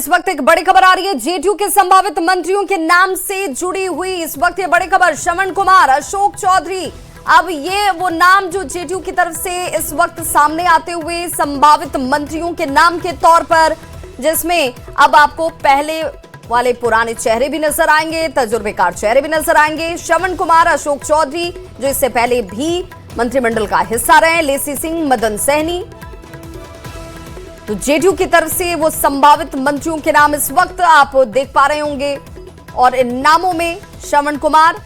इस वक्त एक बड़ी खबर आ रही है जेडीयू के संभावित मंत्रियों के नाम से जुड़ी हुई। इस वक्त ये बड़ी खबर, श्रवण कुमार, अशोक चौधरी, अब ये वो नाम जो जेडीयू की तरफ से इस वक्त सामने आते हुए संभावित मंत्रियों के नाम के तौर पर, जिसमें अब आपको पहले वाले पुराने चेहरे भी नजर आएंगे, तजुर्बेकार चेहरे भी नजर आएंगे। श्रवण कुमार, अशोक चौधरी जो इससे पहले भी मंत्रिमंडल का हिस्सा रहे, लेसी सिंह, मदन सहनी, तो जेडीयू की तरफ से वो संभावित मंत्रियों के नाम इस वक्त आप देख पा रहे होंगे। और इन नामों में श्रवण कुमार,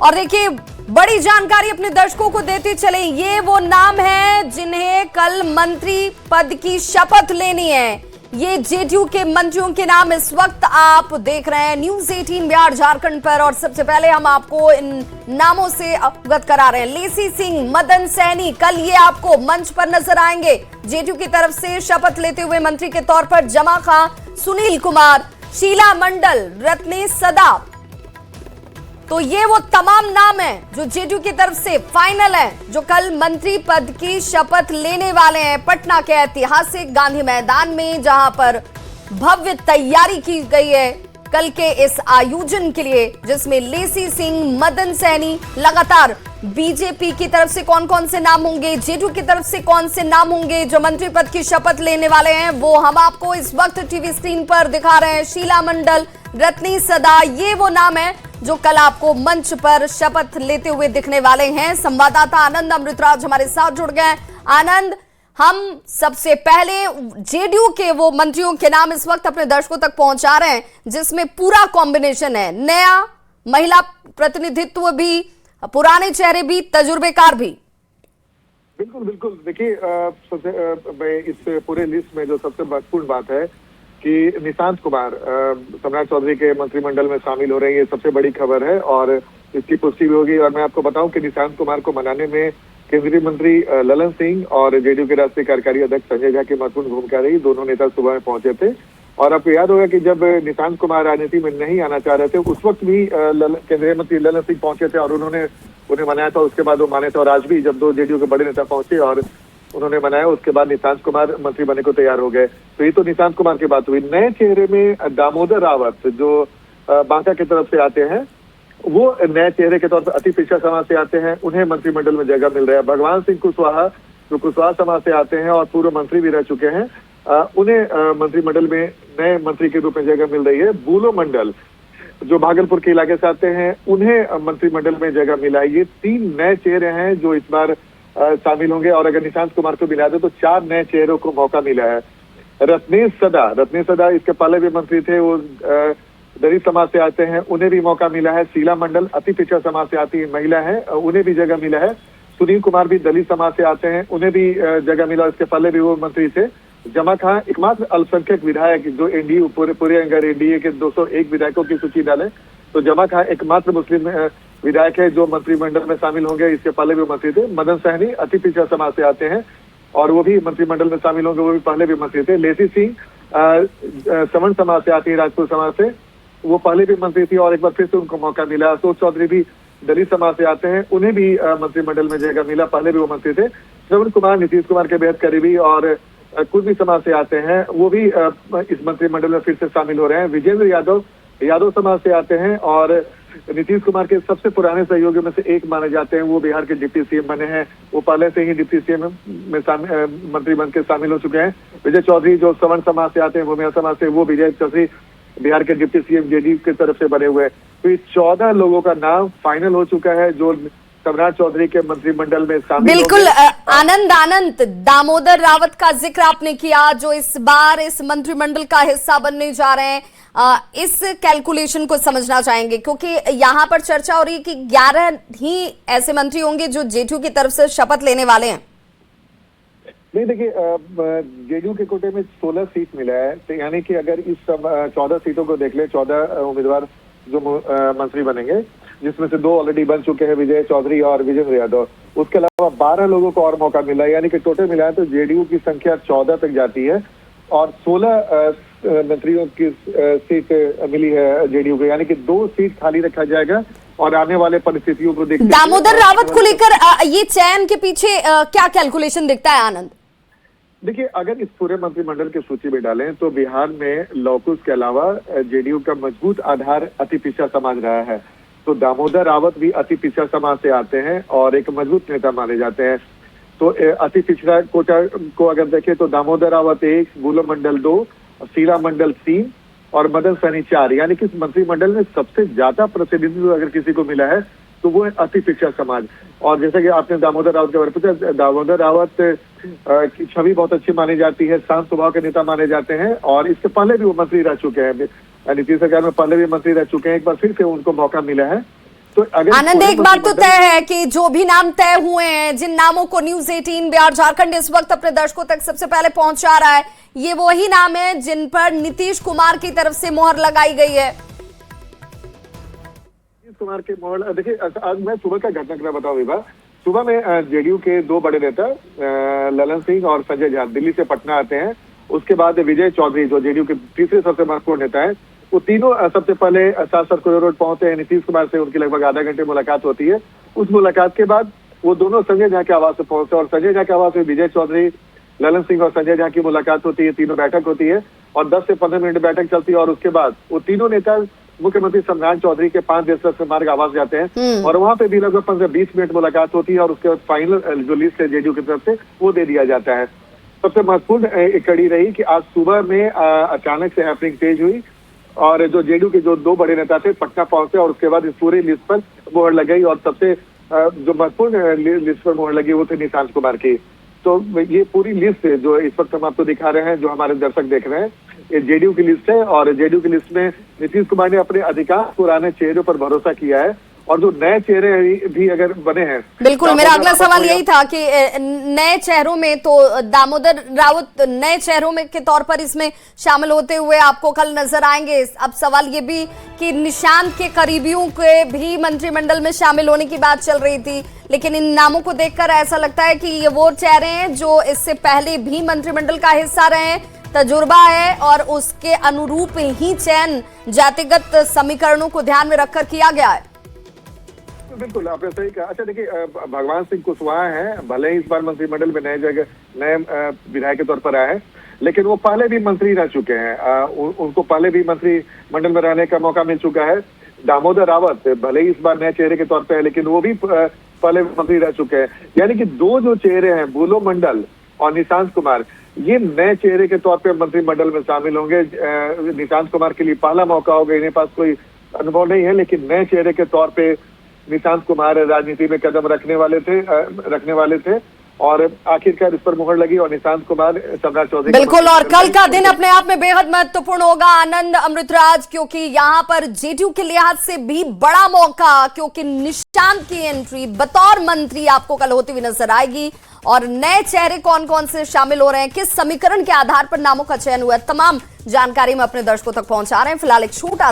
और देखिए बड़ी जानकारी अपने दर्शकों को देते चले, ये वो नाम है जिन्हें कल मंत्री पद की शपथ लेनी है। ये जेडीयू के मंत्रियों के नाम इस वक्त आप देख रहे हैं न्यूज 18 बिहार झारखंड पर। और सबसे पहले हम आपको इन नामों से अवगत करा रहे हैं। लेसी सिंह, मदन सहनी कल ये आपको मंच पर नजर आएंगे जेडीयू की तरफ से शपथ लेते हुए मंत्री के तौर पर। जमा खां, सुनील कुमार, शीला मंडल, रत्नेश सदा, तो ये वो तमाम नाम हैं जो जेडीयू की तरफ से फाइनल हैं, जो कल मंत्री पद की शपथ लेने वाले हैं पटना के ऐतिहासिक गांधी मैदान में, जहां पर भव्य तैयारी की गई है कल के इस आयोजन के लिए, जिसमें लेसी सिंह, मदन सहनी, लगातार बीजेपी की तरफ से कौन कौन से नाम होंगे, जेडीयू की तरफ से कौन से नाम होंगे जो मंत्री पद की शपथ लेने वाले हैं, वो हम आपको इस वक्त टीवी स्क्रीन पर दिखा रहे हैं। शीला मंडल, रत्नेश सदा, ये वो नाम है जो कल आपको मंच पर शपथ लेते हुए दिखने वाले हैं। संवाददाता आनंद अमृतराज हमारे साथ जुड़ गए। आनंद, हम सबसे पहले जेडीयू के वो मंत्रियों के नाम इस वक्त अपने दर्शकों तक पहुंचा रहे हैं, जिसमें पूरा कॉम्बिनेशन है, नया महिला प्रतिनिधित्व भी, पुराने चेहरे भी, तजुर्बेकार भी। बिल्कुल बिल्कुल, देखिए इस पूरे लिस्ट में जो सबसे महत्वपूर्ण बात है कि निशांत कुमार सम्राट चौधरी के मंत्रिमंडल में शामिल हो रहे हैं, ये सबसे बड़ी खबर है और इसकी पुष्टि भी होगी। और मैं आपको बताऊं कि निशांत कुमार को मनाने में केंद्रीय मंत्री ललन सिंह और जेडीयू के राष्ट्रीय कार्यकारी अध्यक्ष संजय झा की महत्वपूर्ण भूमिका रही। दोनों नेता सुबह में पहुंचे थे और आपको याद होगा कि जब निशांत कुमार राजनीति में नहीं आना चाह रहे थे, उस वक्त भी केंद्रीय मंत्री ललन सिंह पहुंचे थे और उन्होंने उन्हें मनाया था। उसके बाद वो माने थे और आज भी जब दो जेडीयू के बड़े नेता पहुंचे और उन्होंने बनाया, उसके बाद निशांत कुमार मंत्री बनने को तैयार हो गए। तो ये तो निशांत कुमार की बात हुई। नए चेहरे में दामोदर रावत जो बांका की तरफ से आते हैं, वो नए चेहरे के तौर पर अति पिछड़ा समाज से आते हैं, उन्हें मंत्रिमंडल में जगह मिल रहा है। भगवान सिंह कुशवाहा जो कुशवाहा समाज से आते हैं और पूर्व मंत्री भी रह चुके हैं, उन्हें मंत्रिमंडल में नए मंत्री के रूप में जगह मिल रही है। बूलो मंडल जो भागलपुर के इलाके से आते हैं, उन्हें मंत्रिमंडल में जगह मिला है। ये 3 नए चेहरे हैं जो इस बार शामिल होंगे और अगर निशांत कुमार को मिला दे तो 4 नए चेहरों को मौका मिला है। रत्नेश सदा इसके पहले भी मंत्री थे, वो दलित समाज से आते हैं, उन्हें भी मौका मिला है। शीला मंडल अति पिछड़ा समाज से आती महिला है, उन्हें भी जगह मिला है। सुनील कुमार भी दलित समाज से आते हैं, उन्हें भी जगह मिला, इसके पहले भी वो मंत्री थे। जमा खां एकमात्र अल्पसंख्यक विधायक जो एनडीए पूरे अगर एनडीए के 201 विधायकों की सूची डाले तो जमा खां एकमात्र मुस्लिम विधायक है जो मंत्रिमंडल में शामिल होंगे, इसके पहले भी मंत्री थे। मदन सहनी अति पिछड़ा समाज से आते हैं और वो भी मंत्रिमंडल में शामिल होंगे, वो भी पहले भी मंत्री थे। लेसी सिंह सवर्ण समाज से आती है, राजपूत समाज से, वो पहले भी मंत्री थी और एक बार फिर से उनको मौका मिला। अशोक चौधरी भी दलित समाज से आते हैं, उन्हें भी मंत्रिमंडल में जगह मिला, पहले भी वो मंत्री थे। श्रवण कुमार नीतीश कुमार के बेहद करीबी और कुर्मी समाज से आते हैं, वो भी इस मंत्रिमंडल में फिर से शामिल हो रहे हैं। विजेंद्र यादव समाज से आते हैं और नीतीश कुमार के सबसे पुराने सहयोगियों में से एक माने जाते हैं। वो बिहार के डिप्टी सीएम बने हैं, वो पहले से ही डिप्टी सीएम में मंत्री बन के शामिल हो चुके हैं। विजय चौधरी जो सवर्ण समाज से आते हैं, भूमिया समाज से, वो विजय चौधरी बिहार के डिप्टी सीएम जेडीयू की तरफ से बने हुए हैं। तो ये 14 लोगों का नाम फाइनल हो चुका है जो सम्राट चौधरी के मंत्रिमंडल में शामिल। बिल्कुल आनंद, दामोदर रावत का जिक्र आपने किया जो इस बार इस मंत्रिमंडल का हिस्सा बनने जा रहे हैं। इस कैलकुलेशन को समझना चाहेंगे क्योंकि यहाँ पर चर्चा हो रही है कि 11 ही ऐसे मंत्री होंगे जो जेडीयू की तरफ से शपथ लेने वाले हैं। नहीं, देखिए जेडीयू के कोटे में 16 सीट मिला है, तो यानी कि अगर इस 14 सीटों को देख ले, 14 उम्मीदवार जो मंत्री बनेंगे, जिसमें से 2 ऑलरेडी बन चुके हैं, विजय चौधरी और विजेंद्र यादव, उसके अलावा 12 लोगों को और मौका मिला है, यानी कि टोटल मिलाए तो जेडीयू की संख्या 14 तक जाती है और 16 मंत्रियों की सीट मिली है जेडीयू को, यानी कि 2 सीट खाली रखा जाएगा और आने वाले परिस्थितियों को देखते दामोदर रावत को लेकर ये चयन के पीछे क्या कैलकुलेशन दिखता है आनंद? देखिए, अगर इस पूरे मंत्रिमंडल की सूची में डालें तो बिहार में लौकुश के अलावा जेडीयू का मजबूत आधार अति पिछड़ा समाज रहा है। तो दामोदर रावत भी अति पिछड़ा समाज से आते हैं और एक मजबूत नेता माने जाते हैं। तो अति पिछड़ा कोटा को अगर देखें तो दामोदर रावत 1, बुलो मंडल 2, शीला मंडल 3 और मदन सहनी 4, यानी कि इस मंत्रिमंडल में सबसे ज्यादा प्रतिनिधित्व अगर किसी को मिला है तो वो है अति पिछड़ा समाज। और जैसा कि आपने दामोदर रावत के बारे में पूछा, दामोदर रावत की छवि बहुत अच्छी मानी जाती है, शांत स्वभाव के नेता माने जाते हैं और इससे पहले भी वो मंत्री रह चुके हैं, नीतीश सरकार में पहले भी मंत्री रह चुके हैं। एक बार फिर से उनको मौका मिला है। तो अगर आनंद, एक बात तो तय है कि जो भी नाम तय हुए हैं, जिन नामों को न्यूज 18 बिहार झारखंड इस वक्त अपने दर्शकों तक सबसे पहले पहुंचा रहा है, ये वही नाम है जिन पर नीतीश कुमार की तरफ से मोहर लगाई गई है। नीतीश कुमार के मोहर, देखिए आज मैं सुबह का घटनाक्रम बताऊं विभा। सुबह में जेडीयू के 2 बड़े नेता ललन सिंह और संजय झा दिल्ली से पटना आते हैं। उसके बाद विजय चौधरी जो जेडीयू के तीसरे सबसे महत्वपूर्ण नेता है, वो तीनों सबसे पहले सांसद कोरिडोर रोड पहुंचते हैं। नीतीश कुमार से उनकी लगभग आधा घंटे मुलाकात होती है। उस मुलाकात के बाद वो दोनों संजय झा के आवास से पहुंचते हैं और संजय झा के आवास में विजय चौधरी, ललन सिंह और संजय झा की मुलाकात होती है। तीनों बैठक होती है और 10 से 15 मिनट बैठक चलती है और उसके बाद वो तीनों नेता मुख्यमंत्री सम्राट चौधरी के 5 देशरत्न मार्ग आवास जाते हैं और वहां पे भी लगभग 15-20 मिनट मुलाकात होती है और उसके बाद फाइनल जो लिस्ट है जेडीयू की तरफ से वो दे दिया जाता है। सबसे महत्वपूर्ण एक कड़ी रही कि आज सुबह में अचानक से हैपनिंग तेज हुई और जो जेडीयू के जो 2 बड़े नेता थे पटना पहुंचे और उसके बाद इस पूरी लिस्ट पर मोहर लगाई और सबसे जो महत्वपूर्ण लिस्ट पर मोहर लगी वो थे निशांत कुमार की। तो ये पूरी लिस्ट जो इस वक्त हम आपको दिखा रहे हैं, जो हमारे दर्शक देख रहे हैं, ये जेडीयू की लिस्ट है और जेडीयू की लिस्ट में नीतीश कुमार ने अपने अधिकांश पुराने चेहरों पर भरोसा किया है और जो नए चेहरे भी अगर बने हैं। बिल्कुल, मेरा अगला सवाल यही था कि नए चेहरों में तो दामोदर रावत नए चेहरों में के तौर पर इसमें शामिल होते हुए आपको कल नजर आएंगे। अब सवाल ये भी कि निशांत के करीबियों के भी मंत्रिमंडल में शामिल होने की बात चल रही थी, लेकिन इन नामों को देखकर ऐसा लगता है कि ये वो चेहरे हैं जो इससे पहले भी मंत्रिमंडल का हिस्सा रहे हैं, तजुर्बा है और उसके अनुरूप ही चयन जातिगत समीकरणों को ध्यान में रखकर किया गया है। बिल्कुल, आपने सही कहा। अच्छा देखिए, भगवान सिंह कुशवाहा हैं, भले ही इस बार मंत्रिमंडल में नए विधायक के तौर पर आए हैं, लेकिन वो पहले भी मंत्री रह चुके हैं। उनको पहले भी मंत्रिमंडल में रहने का मौका मिल चुका है। दामोदर रावत भले ही इस बार नए चेहरे के तौर पर है, लेकिन वो भी पहले मंत्री रह चुके हैं। यानी कि 2 जो चेहरे हैं, बुलो मंडल और निशांत कुमार, ये नए चेहरे के तौर पर मंत्रिमंडल में शामिल होंगे। निशांत कुमार के लिए पहला मौका होगा, इन्हें पास कोई अनुभव नहीं है, लेकिन नए चेहरे के तौर पे निशांत कुमार राजनीति में कदम रखने वाले थे और आखिरकार इस पर मुहर लगी और निशांत कुमार सम्राट चौधरी। बिल्कुल, और कल का दिन अपने आप में बेहद महत्वपूर्ण होगा आनंद अमृतराज, क्योंकि यहाँ पर जेडीयू के लिहाज से भी बड़ा मौका, क्योंकि निशांत की एंट्री बतौर मंत्री आपको कल होती हुई नजर आएगी और नए चेहरे कौन कौन से शामिल हो रहे हैं, किस समीकरण के आधार पर नामों का चयन हुआ है, तमाम जानकारी हम अपने दर्शकों तक पहुंचा रहे हैं। फिलहाल एक छोटा